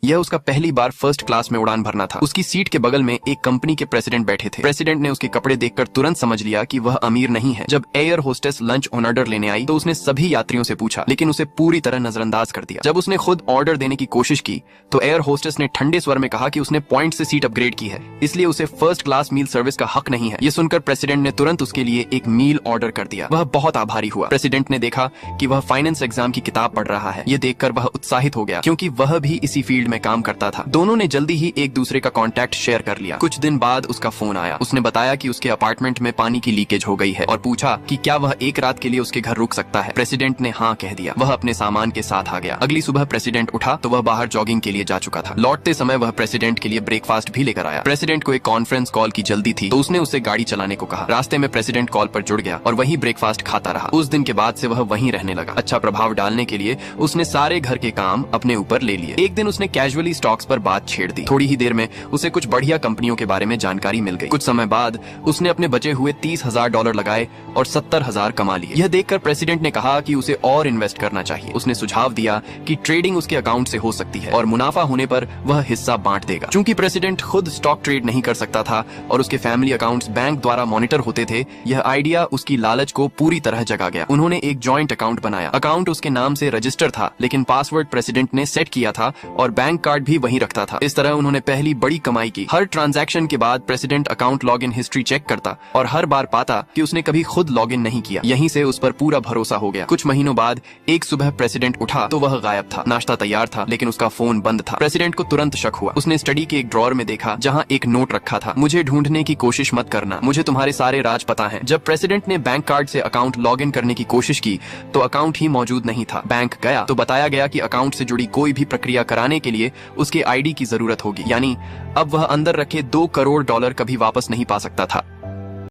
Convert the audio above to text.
यह उसका पहली बार फर्स्ट क्लास में उड़ान भरना था। उसकी सीट के बगल में एक कंपनी के प्रेसिडेंट बैठे थे। प्रेसिडेंट ने उसके कपड़े देखकर तुरंत समझ लिया कि वह अमीर नहीं है। जब air hostess lunch on order लेने आई तो उसने सभी यात्रियों से पूछा, लेकिन उसे पूरी तरह नजरअंदाज कर दिया। जब उसने खुद ऑर्डर देने की कोशिश की तो एयर होस्टेस ने ठंडे स्वर में कहा कि उसने पॉइंट से सीट अपग्रेड की है, इसलिए उसे फर्स्ट क्लास मील सर्विस का हक नहीं है। ये सुनकर प्रेसिडेंट ने तुरंत उसके लिए एक मील ऑर्डर कर दिया। वह बहुत आभारी हुआ। प्रेसिडेंट ने देखा कि वह फाइनेंस एग्जाम की किताब पढ़ रहा है। ये देखकर वह उत्साहित हो गया, क्योंकि वह भी इसी फील्ड में काम करता था। दोनों ने जल्दी ही एक दूसरे का कॉन्टैक्ट शेयर कर लिया। कुछ दिन बाद उसका फोन आया। उसने बताया कि उसके अपार्टमेंट में पानी की लीकेज हो गई है और पूछा कि क्या वह एक रात के लिए उसके घर रुक सकता है। प्रेसिडेंट ने हाँ कह दिया। वह अपने सामान के साथ आ गया। अगली सुबह प्रेसिडेंट उठा तो वह बाहर जॉगिंग के लिए जा चुका था। लौटते समय वह प्रेसिडेंट के लिए ब्रेकफास्ट भी लेकर आया। प्रेसिडेंट को एक कॉन्फ्रेंस कॉल की जल्दी थी तो उसने उसे गाड़ी चलाने को कहा। रास्ते में प्रेसिडेंट कॉल पर जुड़ गया और वहीं ब्रेकफास्ट खाता रहा। उस दिन के बाद से वह वहीं रहने लगा। अच्छा प्रभाव डालने के लिए उसने सारे घर के काम अपने ऊपर ले लिए। एक दिन उसने कैजुअली स्टॉक्स पर बात छेड़ दी। थोड़ी ही देर में उसे कुछ बढ़िया कंपनियों के बारे में जानकारी मिल गई। कुछ समय बाद उसने अपने बचे हुए $30,000 लगाए और 70,000 कमा लिए। यह देखकर प्रेसिडेंट ने कहा कि उसे और इन्वेस्ट करना चाहिए। उसने सुझाव दिया कि ट्रेडिंग उसके अकाउंट से हो सकती है और मुनाफा होने पर वह हिस्सा बांट देगा। चूंकि प्रेसिडेंट खुद स्टॉक ट्रेड नहीं कर सकता था और उसके फैमिली अकाउंट्स बैंक द्वारा मॉनिटर होते थे, यह आइडिया उसकी लालच को पूरी तरह जगा गया। उन्होंने एक जॉइंट अकाउंट बनाया। अकाउंट उसके नाम से रजिस्टर था, लेकिन पासवर्ड प्रेसिडेंट ने सेट किया था और बैंक कार्ड भी वहीं रखता था। इस तरह उन्होंने पहली बड़ी कमाई की। हर ट्रांजैक्शन के बाद president account login history check करता और हर बार पाता कि उसने कभी खुद लॉगिन नहीं किया। यहीं से उस पर पूरा भरोसा हो गया। कुछ महीनों बाद एक सुबह प्रेसिडेंट उठा तो वह गायब था। नाश्ता तैयार था लेकिन उसका फोन बंद था। प्रेसिडेंट को तुरंत शक हुआ। उसने स्टडी के एक ड्रॉअर में देखा जहां एक नोट रखा था, मुझे ढूंढने की कोशिश मत करना, मुझे तुम्हारे सारे राज पता है। जब प्रेसिडेंट ने बैंक कार्ड से अकाउंट लॉगिन करने की कोशिश की तो अकाउंट ही मौजूद नहीं था। बैंक गया तो बताया गया कि अकाउंट से जुड़ी कोई भी प्रक्रिया कराने के लिए उसके आईडी की जरूरत होगी, यानी अब वह अंदर रखे $2 करोड़ कभी वापस नहीं पा सकता था।